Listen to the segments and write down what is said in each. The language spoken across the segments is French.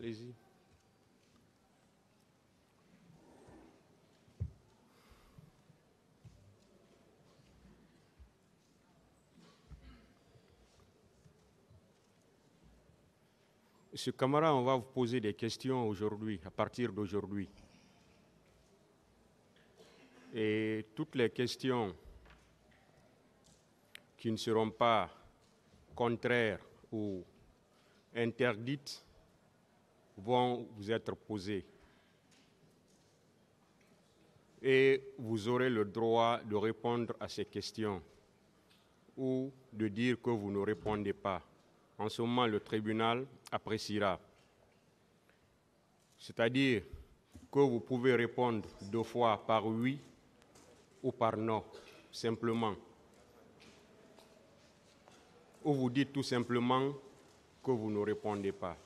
Allez-y. Monsieur Camara, on va vous poser des questions aujourd'hui, à partir d'aujourd'hui. Et toutes les questions qui ne seront pas contraires ou interdites vont vous être posées. Et vous aurez le droit de répondre à ces questions ou de dire que vous ne répondez pas. En ce moment, le tribunal appréciera. C'est-à-dire que vous pouvez répondre 2 fois par oui ou par non, simplement. Ou vous dites tout simplement que vous ne répondez pas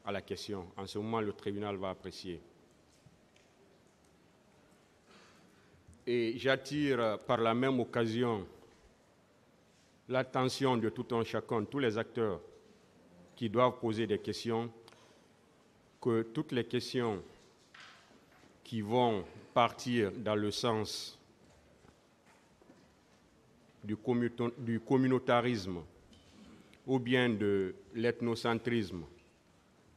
à la question. En ce moment, le tribunal va apprécier. Et j'attire par la même occasion l'attention de tout un chacun, tous les acteurs qui doivent poser des questions, que toutes les questions qui vont partir dans le sens du communautarisme ou bien de l'ethnocentrisme,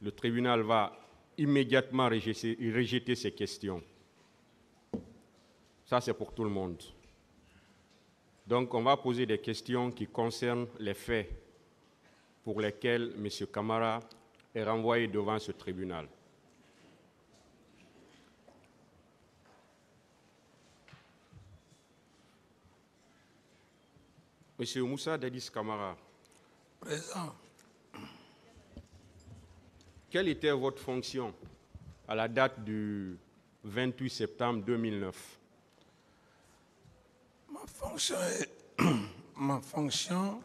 le tribunal va immédiatement rejeter ces questions. Ça, c'est pour tout le monde. Donc, on va poser des questions qui concernent les faits pour lesquels M. Camara est renvoyé devant ce tribunal. M. Moussa Dadis Camara, Présent. quelle était votre fonction à la date du 28 septembre 2009? Ma fonction,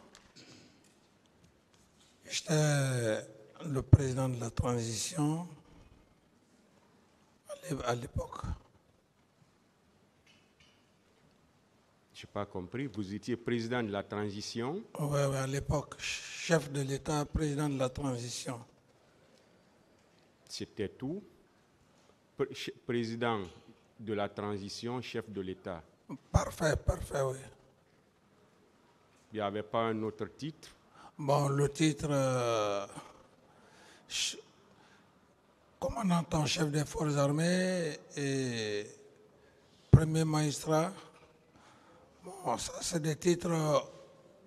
j'étais le président de la transition à l'époque. Je n'ai pas compris. Vous étiez président de la transition? Oui, à l'époque, chef de l'État, président de la transition. C'était tout? Président de la transition, chef de l'État. Parfait, oui. Il n'y avait pas un autre titre? Bon, le titre, commandant en chef des forces armées et premier magistrat. Bon, ça, c'est des titres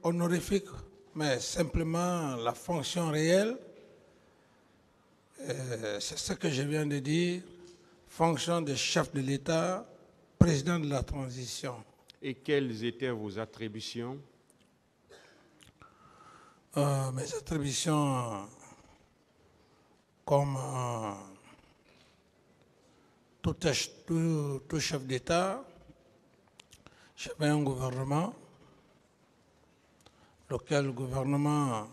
honorifiques, mais simplement la fonction réelle, c'est ce que je viens de dire, fonction de chef de l'État, président de la transition. Et quelles étaient vos attributions? Mes attributions, comme tout chef d'État, j'avais un gouvernement, lequel gouvernement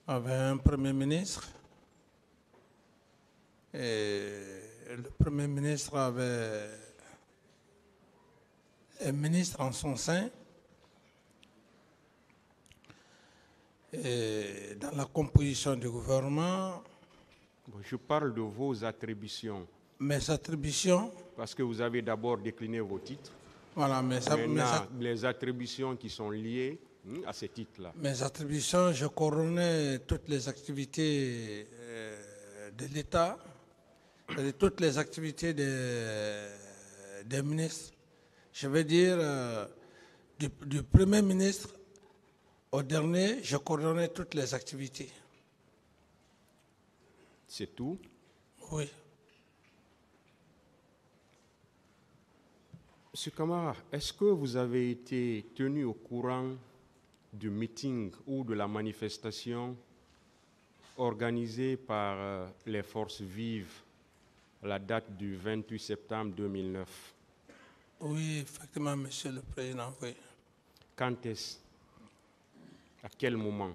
avait un premier ministre, et le premier ministre avait les ministres en son sein. Et dans la composition du gouvernement. Je parle de vos attributions. Mes attributions. Parce que vous avez d'abord décliné vos titres. Voilà, les attributions qui sont liées à ces titres-là. Mes attributions, je coordonnais toutes les activités de l'État, toutes les activités des ministres. Je veux dire, du Premier ministre au dernier, je coordonnais toutes les activités. C'est tout? Oui. Monsieur Camara, est-ce que vous avez été tenu au courant du meeting ou de la manifestation organisée par les forces vives à la date du 28 septembre 2009? Oui, effectivement, Monsieur le Président, oui. Quand est-ce? À quel moment?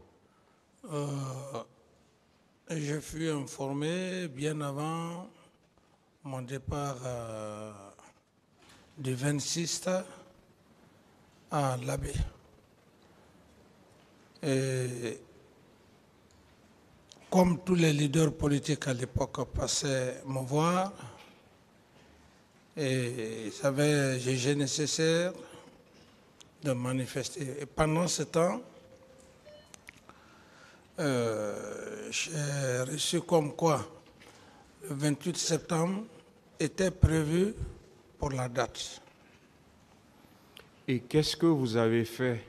Je fus informé bien avant mon départ du 26 à l'Abbé. Et comme tous les leaders politiques à l'époque passaient me voir, et ils avaient jugé nécessaire de manifester. Et pendant ce temps, j'ai reçu comme quoi le 28 septembre était prévu pour la date. Et qu'est-ce que vous avez fait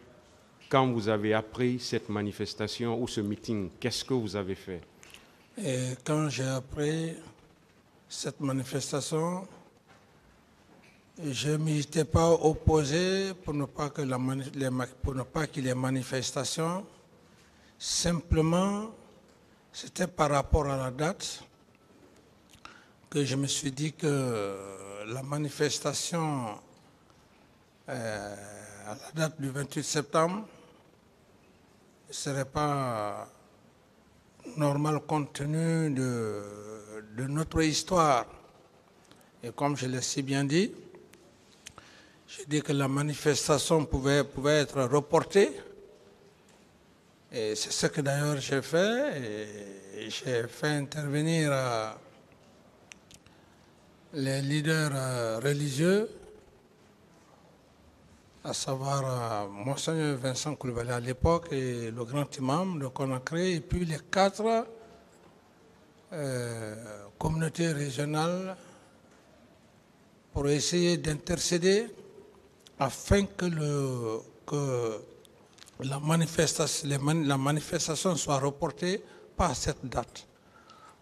quand vous avez appris cette manifestation ou ce meeting? Qu'est-ce que vous avez fait? Et quand j'ai appris cette manifestation, je ne m'étais pas opposé pour ne pas qu'il y ait manifestation. Simplement, c'était par rapport à la date que je me suis dit que la manifestation à la date du 28 septembre ne serait pas normal compte tenu de notre histoire. Et comme je l'ai si bien dit, j'ai dit que la manifestation pouvait être reportée. Et c'est ce que d'ailleurs j'ai fait. Et j'ai fait intervenir les leaders religieux, à savoir Monseigneur Vincent Coulibaly à l'époque et le grand imam de Conakry, et puis les 4 communautés régionales pour essayer d'intercéder afin que la manifestation soit reportée par cette date,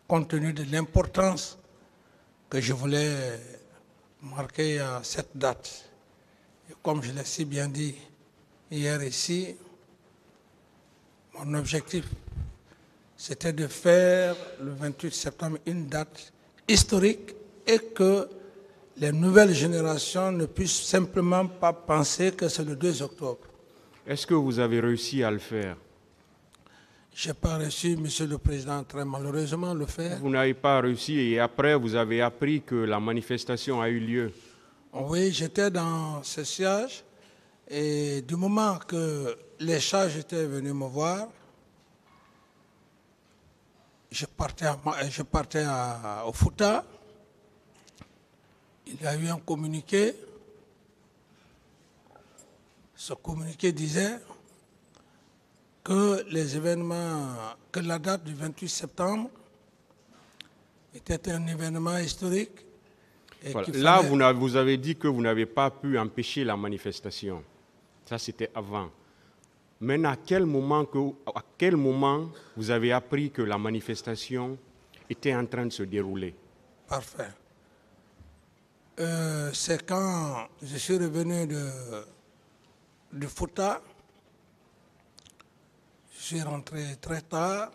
compte tenu de l'importance que je voulais marquer à cette date. Et comme je l'ai si bien dit hier ici, mon objectif, c'était de faire le 28 septembre une date historique et que les nouvelles générations ne puissent simplement pas penser que c'est le 2 octobre. Est-ce que vous avez réussi à le faire? Je n'ai pas réussi, Monsieur le Président, très malheureusement, le faire. Vous n'avez pas réussi et après vous avez appris que la manifestation a eu lieu. Oui, j'étais dans ce siège et du moment que les charges étaient venus me voir, je partais au Fouta. Il y a eu un communiqué. Ce communiqué disait que les événements, que la date du 28 septembre était un événement historique. Et Voilà. qu'il Là, fallait... vous avez dit que vous n'avez pas pu empêcher la manifestation. Ça, c'était avant. Maintenant, à quel moment vous avez appris que la manifestation était en train de se dérouler? Parfait. C'est quand je suis revenu de Fouta. Je suis rentré très tard,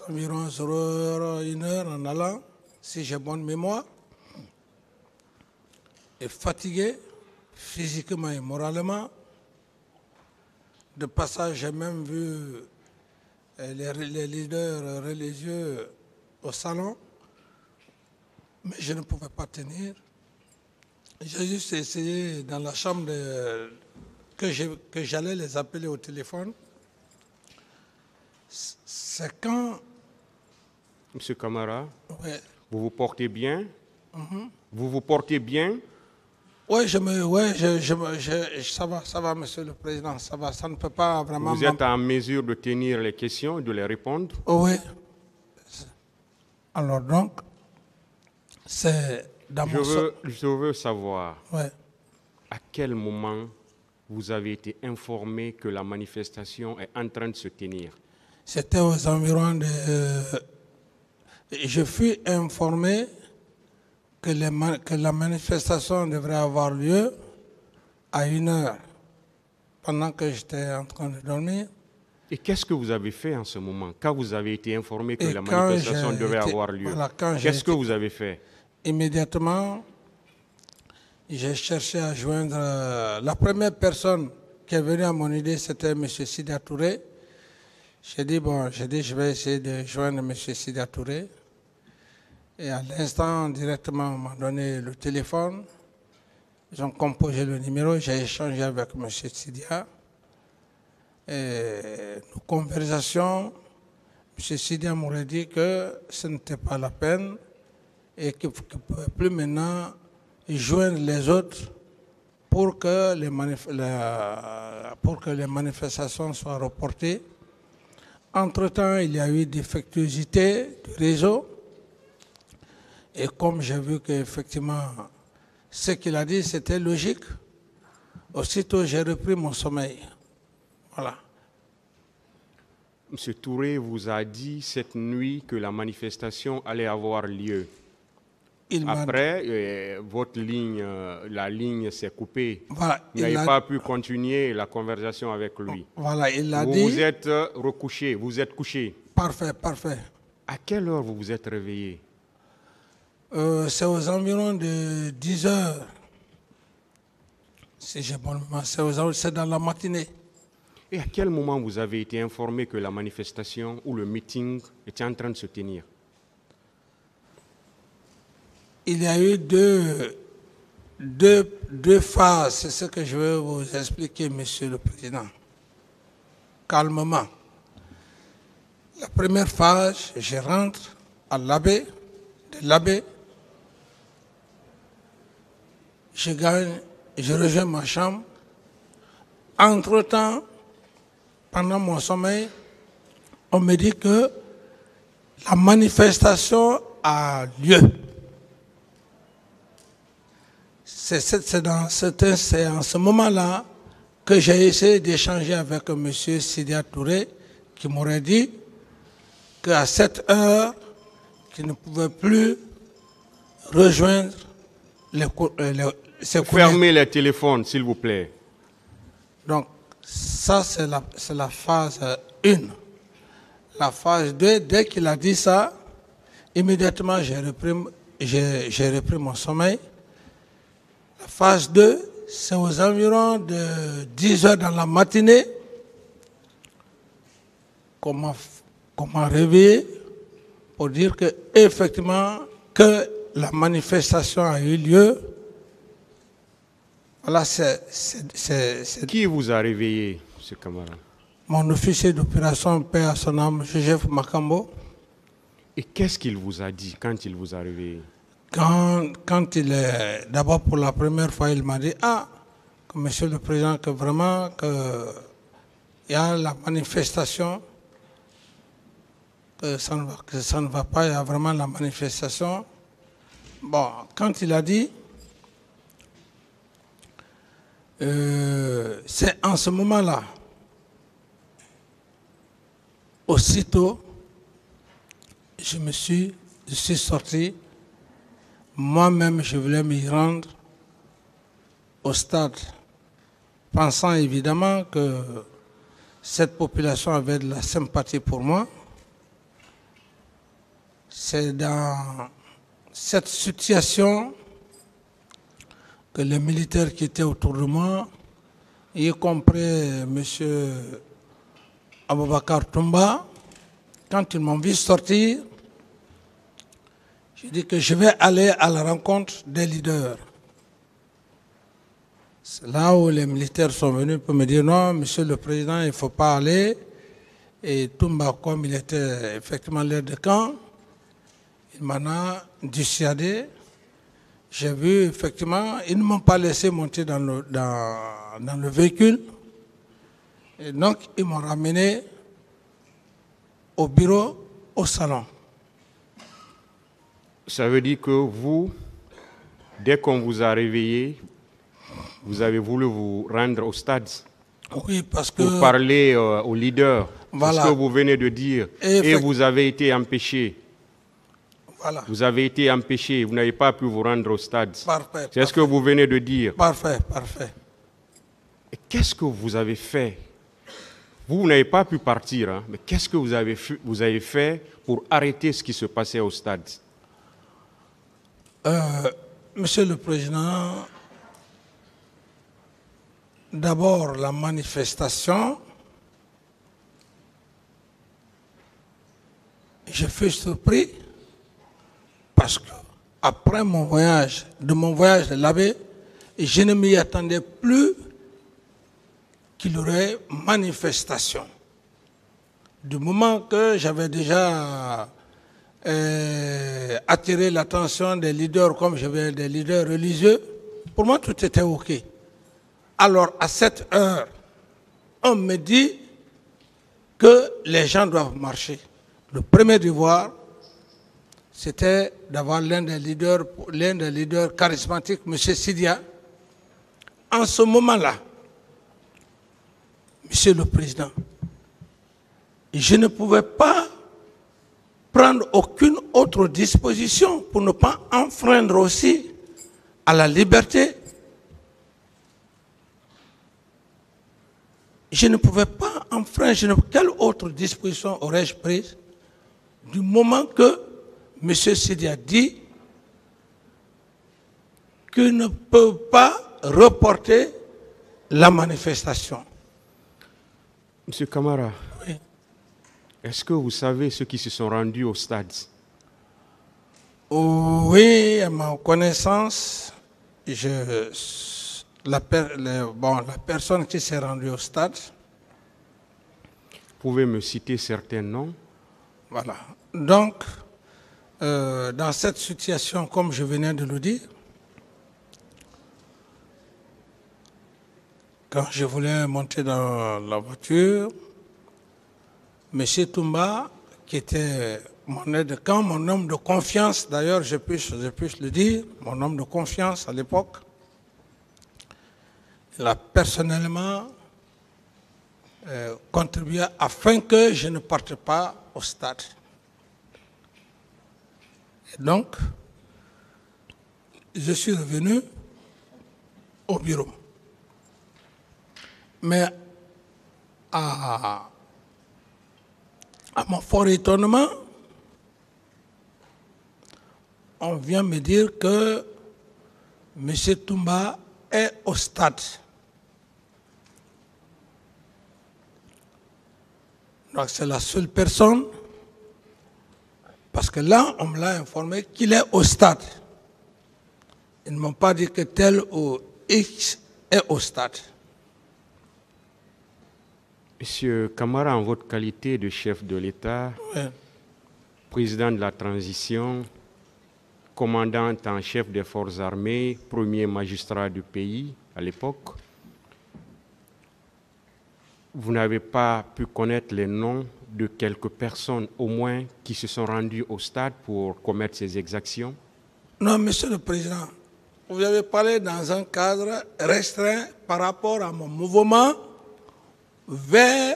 environ 1h en allant, si j'ai bonne mémoire, et fatigué physiquement et moralement. De passage, j'ai même vu les leaders religieux au salon, mais je ne pouvais pas tenir. J'ai juste essayé dans la chambre que j'allais les appeler au téléphone. C'est quand... Monsieur Camara, Ouais. vous vous portez bien? Vous vous portez bien? Oui, ça va, Monsieur le Président, ça va, ça ne peut pas vraiment... Vous êtes en mesure de tenir les questions et de les répondre? Oui. Alors donc, c'est dans Je veux savoir Ouais. à quel moment vous avez été informé que la manifestation est en train de se tenir. C'était aux environs de... je fus informé que la manifestation devrait avoir lieu à 1h, pendant que j'étais en train de dormir. Et qu'est-ce que vous avez fait en ce moment, quand vous avez été informé que Et la quand manifestation j'ai devait été- avoir lieu? voilà, quand j'ai Qu'est-ce que été- vous avez fait? Immédiatement, j'ai cherché à joindre... la première personne qui est venue à mon idée, c'était M. Sida Touré. J'ai dit, je vais essayer de joindre M. Sida Touré. Et à l'instant, directement, on m'a donné le téléphone. Ils ont composé le numéro, j'ai échangé avec M. Sidia. Et nos conversations M. Sidia m'aurait dit que ce n'était pas la peine et qu'il ne pouvait plus maintenant joindre les autres pour que les manifestations soient reportées. Entre-temps, il y a eu défectuosité du réseau. Et comme j'ai vu qu'effectivement, ce qu'il a dit, c'était logique, aussitôt j'ai repris mon sommeil. Voilà. M. Touré vous a dit cette nuit que la manifestation allait avoir lieu. Après, votre ligne, la ligne s'est coupée. Voilà, vous n'avez pas pu continuer la conversation avec lui. Voilà, il a dit. Vous vous êtes recouché, vous êtes couché. Parfait, parfait. À quelle heure vous vous êtes réveillé? C'est aux environs de 10 heures. Si j'ai bon mémoire, c'est dans la matinée. Et à quel moment vous avez été informé que la manifestation ou le meeting était en train de se tenir? Il y a eu deux phases, c'est ce que je vais vous expliquer, Monsieur le Président. Calmement. La première phase, je rentre à l'abbé, de l'abbé, je rejoins ma chambre. Entre-temps, pendant mon sommeil, on me dit que la manifestation a lieu. C'est en ce moment-là que j'ai essayé d'échanger avec M. Sidia Touré, qui m'aurait dit qu'à cette heure, qu'il ne pouvait plus rejoindre ses collègues. Fermez les téléphones, s'il vous plaît. Donc, ça, c'est la phase 1. La phase 2, dès qu'il a dit ça, immédiatement, j'ai repris mon sommeil. La phase 2, c'est aux environs de 10 heures dans la matinée qu'on m'a réveillé pour dire que effectivement que la manifestation a eu lieu. Voilà, Qui vous a réveillé, ce camarade? Mon officier d'opération, paix à son âme, Joseph Makambo. Et qu'est-ce qu'il vous a dit quand il vous a réveillé? Quand il est, d'abord pour la première fois, il m'a dit, que Monsieur le Président, que vraiment, il y a la manifestation, que ça ne va pas, il y a vraiment la manifestation. Bon, quand il a dit, c'est en ce moment-là, aussitôt, je suis sorti. Moi-même, je voulais m'y rendre au stade, pensant évidemment que cette population avait de la sympathie pour moi. C'est dans cette situation que les militaires qui étaient autour de moi, y compris M. Aboubakar Toumba, quand ils m'ont vu sortir, j'ai dit que je vais aller à la rencontre des leaders. C'est là où les militaires sont venus pour me dire non, Monsieur le Président, il ne faut pas aller. Et Toumba, comme il était effectivement l'aide de camp, il m'en a dissuadé. J'ai vu effectivement, ils ne m'ont pas laissé monter dans le véhicule. Et donc, ils m'ont ramené au bureau, au salon. Ça veut dire que vous, dès qu'on vous a réveillé, vous avez voulu vous rendre au stade? Oui, parce que... Pour parler aux leaders, voilà. Ce que vous venez de dire, et vous avez été empêché. Voilà. Vous avez été empêché, vous n'avez pas pu vous rendre au stade. Parfait. C'est ce que vous venez de dire. Parfait, parfait. Et qu'est-ce que vous avez fait? Vous n'avez pas pu partir, hein, mais qu'est-ce que vous avez fait pour arrêter ce qui se passait au stade? Monsieur le Président, d'abord la manifestation, je fus surpris parce que après mon voyage de l'abbé, je ne m'y attendais plus qu'il y aurait manifestation. du moment que j'avais déjà attiré l'attention des leaders, comme j'avais des leaders religieux, pour moi tout était OK. Alors à cette heure, on me dit que les gens doivent marcher. Le premier devoir, c'était d'avoir l'un des leaders charismatiques, M. Sidia. En ce moment-là, Monsieur le Président, je ne pouvais pas prendre aucune autre disposition pour ne pas enfreindre aussi à la liberté. Je ne pouvais pas enfreindre. Quelle autre disposition aurais-je prise du moment que M. Sidia dit qu'il ne peut pas reporter la manifestation? Monsieur Camara, Oui. est-ce que vous savez ceux qui se sont rendus au stade? Oui, à ma connaissance, la personne qui s'est rendue au stade, Vous pouvez me citer certains noms? voilà. Donc, dans cette situation, comme je venais de le dire, quand je voulais monter dans la voiture, M. Toumba, qui était mon aide-camp, mon homme de confiance, d'ailleurs, je puisse le dire, mon homme de confiance à l'époque, il a personnellement contribué afin que je ne parte pas au stade. Et donc, je suis revenu au bureau. Mais à mon fort étonnement, on vient me dire que M. Toumba est au stade. Donc c'est la seule personne, parce que là, on me l'a informé qu'il est au stade. Ils ne m'ont pas dit que tel ou X est au stade. Monsieur Camara, en votre qualité de chef de l'État, Oui. président de la transition, commandant en chef des forces armées, premier magistrat du pays à l'époque, vous n'avez pas pu connaître les noms de quelques personnes au moins qui se sont rendues au stade pour commettre ces exactions? Non, Monsieur le Président, vous avez parlé dans un cadre restreint par rapport à mon mouvement vers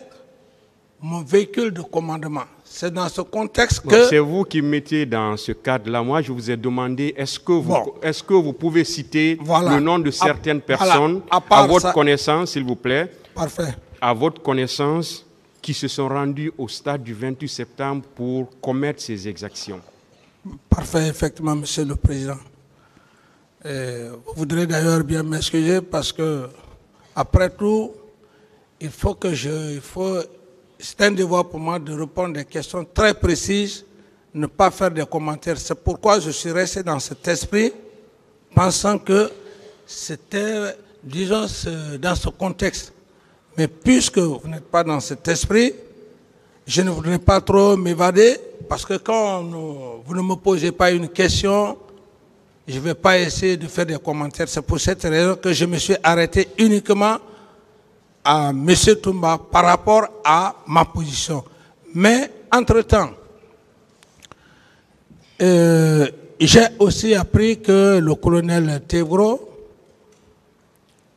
mon véhicule de commandement. C'est dans ce contexte que... C'est vous qui mettez dans ce cadre-là. Moi, je vous ai demandé, est-ce que vous pouvez citer le nom de certaines personnes à votre connaissance, s'il vous plaît? Parfait. À votre connaissance, qui se sont rendus au stade du 28 septembre pour commettre ces exactions? Parfait, effectivement, Monsieur le Président. Vous voudrez d'ailleurs bien m'excuser parce que, après tout, c'est un devoir pour moi de répondre à des questions très précises, ne pas faire des commentaires. C'est pourquoi je suis resté dans cet esprit, pensant que c'était, disons, dans ce contexte. Mais puisque vous n'êtes pas dans cet esprit, je ne voudrais pas trop m'évader, parce que quand vous ne me posez pas une question, je ne vais pas essayer de faire des commentaires. C'est pour cette raison que je me suis arrêté uniquement à M. Toumba par rapport à ma position. Mais, entre-temps, j'ai aussi appris que le colonel Tevro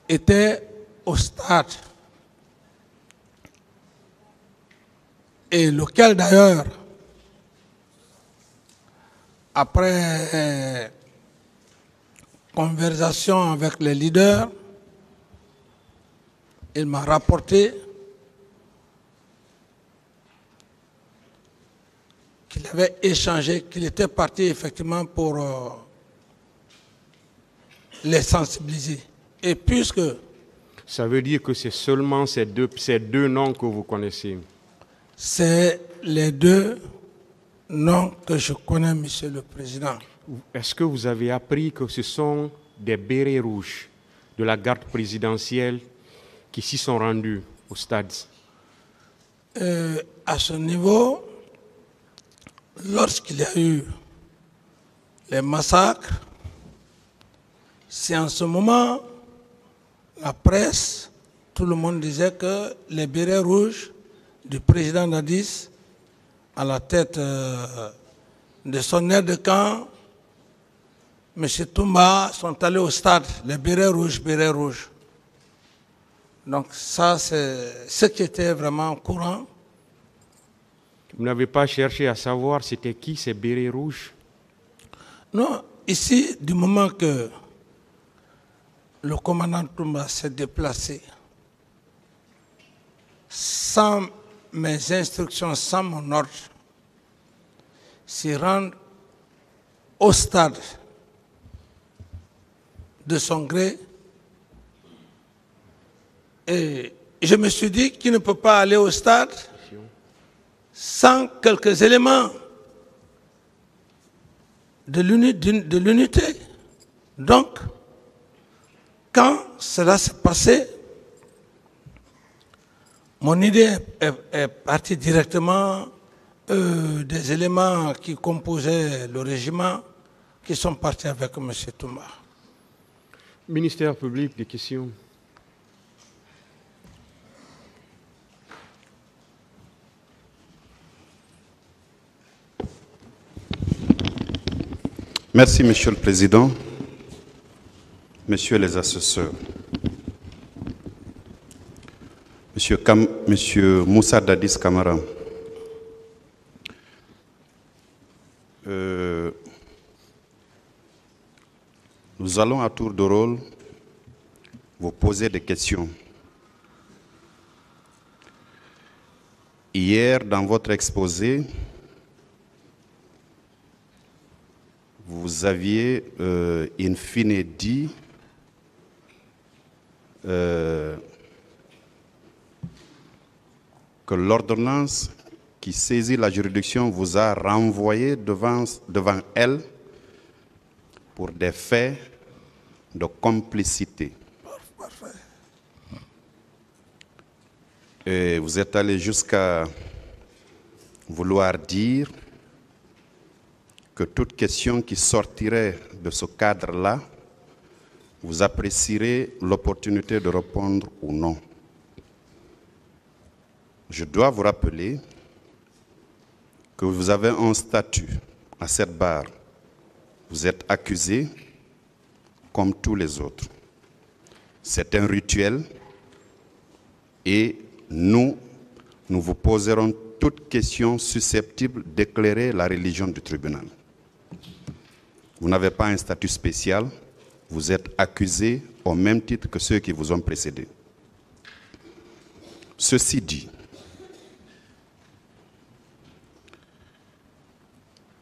était au stade. Et lequel d'ailleurs, après conversation avec les leaders, il m'a rapporté qu'il avait échangé, qu'il était parti effectivement pour les sensibiliser. Et puisque... Ça veut dire que c'est seulement ces deux noms que vous connaissez? C'est les deux noms que je connais, Monsieur le Président. Est-ce que vous avez appris que ce sont des bérets rouges de la garde présidentielle qui s'y sont rendus au stade? À ce niveau, lorsqu'il y a eu les massacres, c'est en ce moment, la presse, tout le monde disait que les bérets rouges du président Dadis, à la tête de son aide de camp, M. Toumba, sont allés au stade, les bérets rouges. Donc ça, c'est ce qui était vraiment courant. Vous n'avez pas cherché à savoir c'était qui ces bérets rouges? Non, ici, du moment que le commandant Toumba s'est déplacé, sans mes instructions, sans mon ordre, s'y rendre au stade de son gré. Et je me suis dit qu'il ne peut pas aller au stade sans quelques éléments de l'unité. Donc, quand cela s'est passé, mon idée est partie directement des éléments qui composaient le régiment, qui sont partis avec M. Toumba. Ministère public, des questions. Merci, Monsieur le Président, Messieurs les assesseurs, Monsieur Moussa Dadis Camara, nous allons à tour de rôle vous poser des questions. Hier, dans votre exposé, vous aviez in fine dit que l'ordonnance qui saisit la juridiction vous a renvoyé devant elle pour des faits de complicité. Et vous êtes allé jusqu'à vouloir dire que toute question qui sortirait de ce cadre-là, vous apprécierez l'opportunité de répondre ou non. Je dois vous rappeler que vous avez un statut à cette barre. Vous êtes accusé comme tous les autres. C'est un rituel et nous vous poserons toute question susceptible d'éclairer la religion du tribunal. Vous n'avez pas un statut spécial, vous êtes accusé au même titre que ceux qui vous ont précédé. Ceci dit,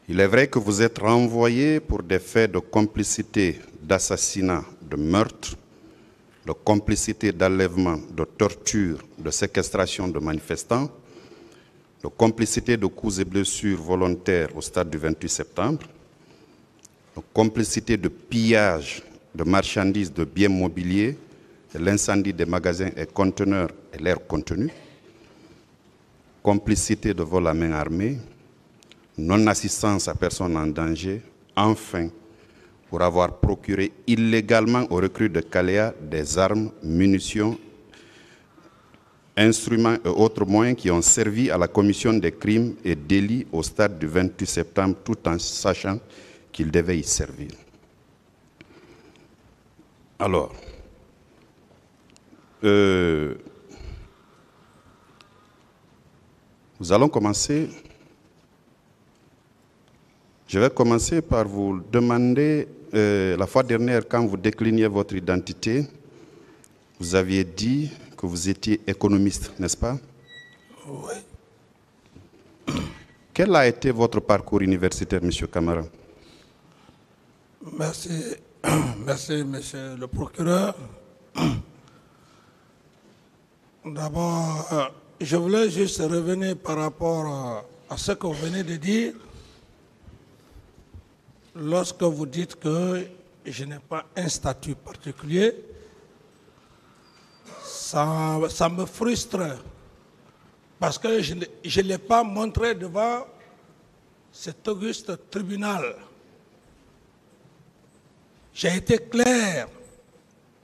il est vrai que vous êtes renvoyé pour des faits de complicité, d'assassinat, de meurtre, de complicité d'enlèvement, de torture, de séquestration de manifestants, de complicité de coups et blessures volontaires au stade du 28 septembre, de complicité de pillage de marchandises, de biens mobiliers, de l'incendie des magasins et conteneurs et leurs contenus, complicité de vol à main armée, non-assistance à personne en danger, enfin, pour avoir procuré illégalement aux recrues de Caléa des armes, munitions, instruments et autres moyens qui ont servi à la commission des crimes et délits au stade du 28 septembre, tout en sachant qu'ils devaient y servir. Alors, nous allons commencer. Je vais commencer par vous demander, la fois dernière, quand vous décliniez votre identité, vous aviez dit que vous étiez économiste, n'est-ce pas? Oui. Quel a été votre parcours universitaire, M. Camara? Merci, merci, monsieur le procureur. D'abord, je voulais juste revenir par rapport à ce que vous venez de dire. Lorsque vous dites que je n'ai pas un statut particulier, ça me frustre Parce que je ne l'ai pas montré devant cet auguste tribunal. J'ai été clair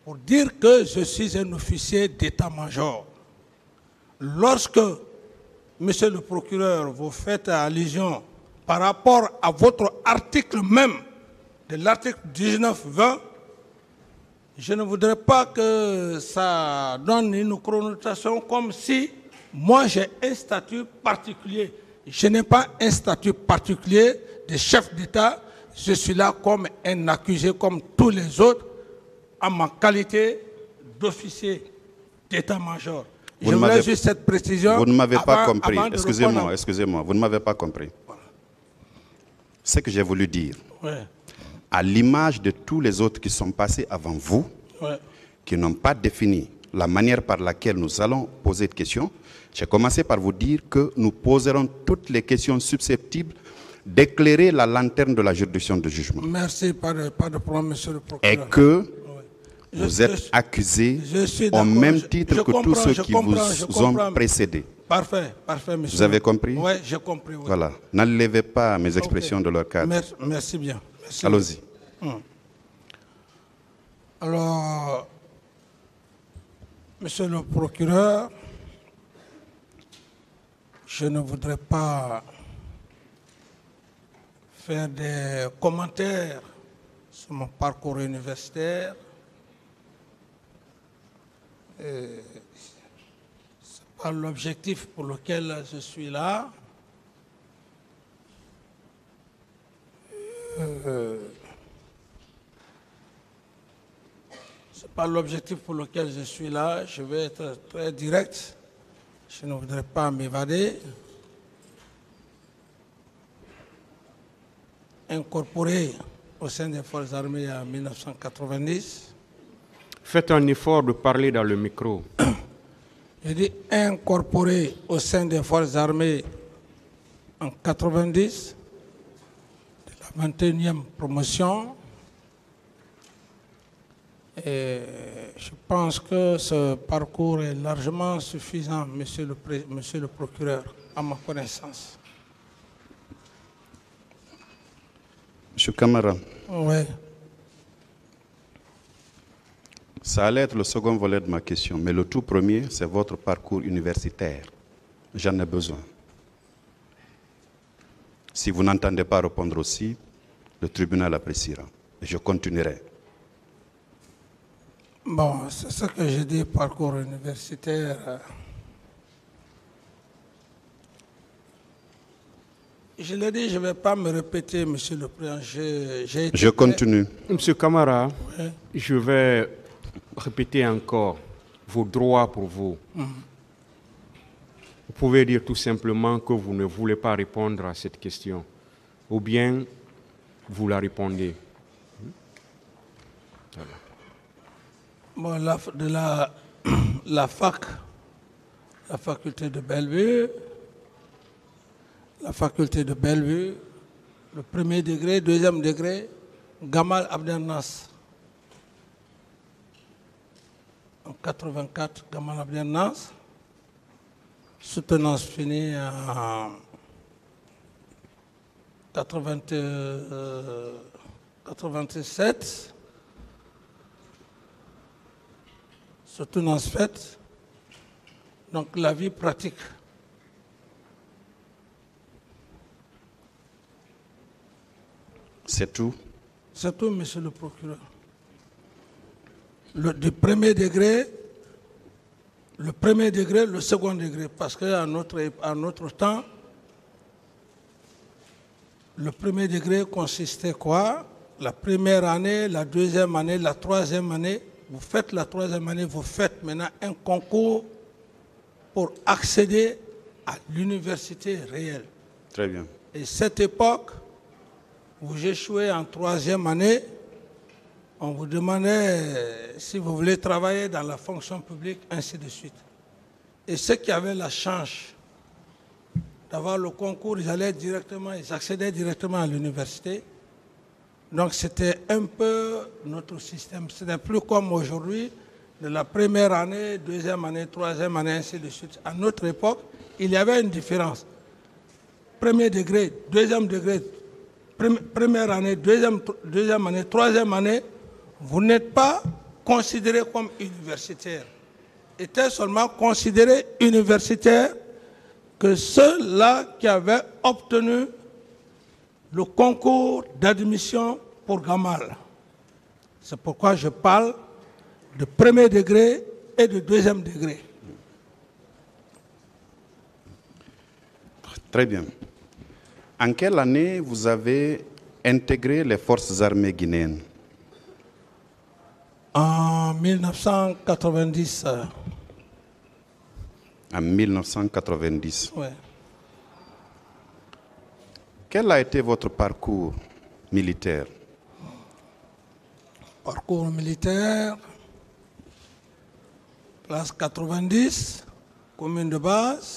pour dire que je suis un officier d'état-major. Lorsque, monsieur le procureur, vous faites allusion par rapport à votre article même, de l'article 19-20, je ne voudrais pas que ça donne une connotation comme si moi j'ai un statut particulier. Je n'ai pas un statut particulier de chef d'État. Je suis là comme un accusé, comme tous les autres, en ma qualité d'officier d'état-major. Je voulais juste cette précision. Vous ne m'avez pas compris. Excusez-moi, vous ne m'avez pas compris. Voilà. Ce que j'ai voulu dire, à l'image de tous les autres qui sont passés avant vous, qui n'ont pas défini la manière par laquelle nous allons poser de questions, j'ai commencé par vous dire que nous poserons toutes les questions susceptibles d'éclairer la lanterne de la juridiction de jugement. Merci, pas de problème, monsieur le procureur. Et que vous êtes accusé au même titre que tous ceux qui vous ont précédé. Parfait, monsieur. Vous avez compris? Oui, j'ai compris. Oui. Voilà. N'enlevez pas mes expressions de leur cadre. Merci bien. Allons-y. Alors, monsieur le procureur, je ne voudrais pas faire des commentaires sur mon parcours universitaire. Ce n'est pas l'objectif pour lequel je suis là. Ce n'est pas l'objectif pour lequel je suis là. Je vais être très direct. Je ne voudrais pas m'évader. Incorporé au sein des Forces armées en 1990. Faites un effort de parler dans le micro. J'ai dit incorporé au sein des Forces armées en 90, de la 21e promotion. Et je pense que ce parcours est largement suffisant, monsieur le procureur, à ma connaissance. Monsieur Camara. Oui. Ça allait être le second volet de ma question, mais le tout premier, c'est votre parcours universitaire. J'en ai besoin. Si vous n'entendez pas répondre aussi, le tribunal appréciera. Et je continuerai. Bon, c'est ce que j'ai dit, parcours universitaire. Je l'ai dit, je ne vais pas me répéter, monsieur le président. Je continue. Monsieur Camara, oui. Je vais répéter encore vos droits pour vous. Vous pouvez dire tout simplement que vous ne voulez pas répondre à cette question, ou bien vous la répondez. Voilà. Bon, la faculté de Bellevue, le premier degré, deuxième degré, Gamal Abdel Nasser. En 84, Gamal Abdel Nasser. Soutenance finie en 87. Soutenance faite. Donc la vie pratique. C'est tout? C'est tout, monsieur le procureur. Du premier degré, le second degré, parce qu'à notre temps, le premier degré consistait quoi? La première année, la deuxième année, la troisième année. Vous faites la troisième année, vous faites maintenant un concours pour accéder à l'université réelle. Très bien. Et cette époque, vous échouez en troisième année, on vous demandait si vous voulez travailler dans la fonction publique, ainsi de suite. Et ceux qui avaient la chance d'avoir le concours, ils accédaient directement à l'université. Donc c'était un peu notre système. Ce n'est plus comme aujourd'hui, de la première année, deuxième année, troisième année, ainsi de suite. À notre époque, il y avait une différence. Premier degré, deuxième degré, première année, deuxième année, troisième année, vous n'êtes pas considéré comme universitaire. Était seulement considéré universitaire que ceux-là qui avaient obtenu le concours d'admission pour Gamal. C'est pourquoi je parle de premier degré et de deuxième degré. Très bien. En quelle année vous avez intégré les forces armées guinéennes? En 1990. En 1990. Ouais. Quel a été votre parcours militaire? Parcours militaire, classe 90, commune de base.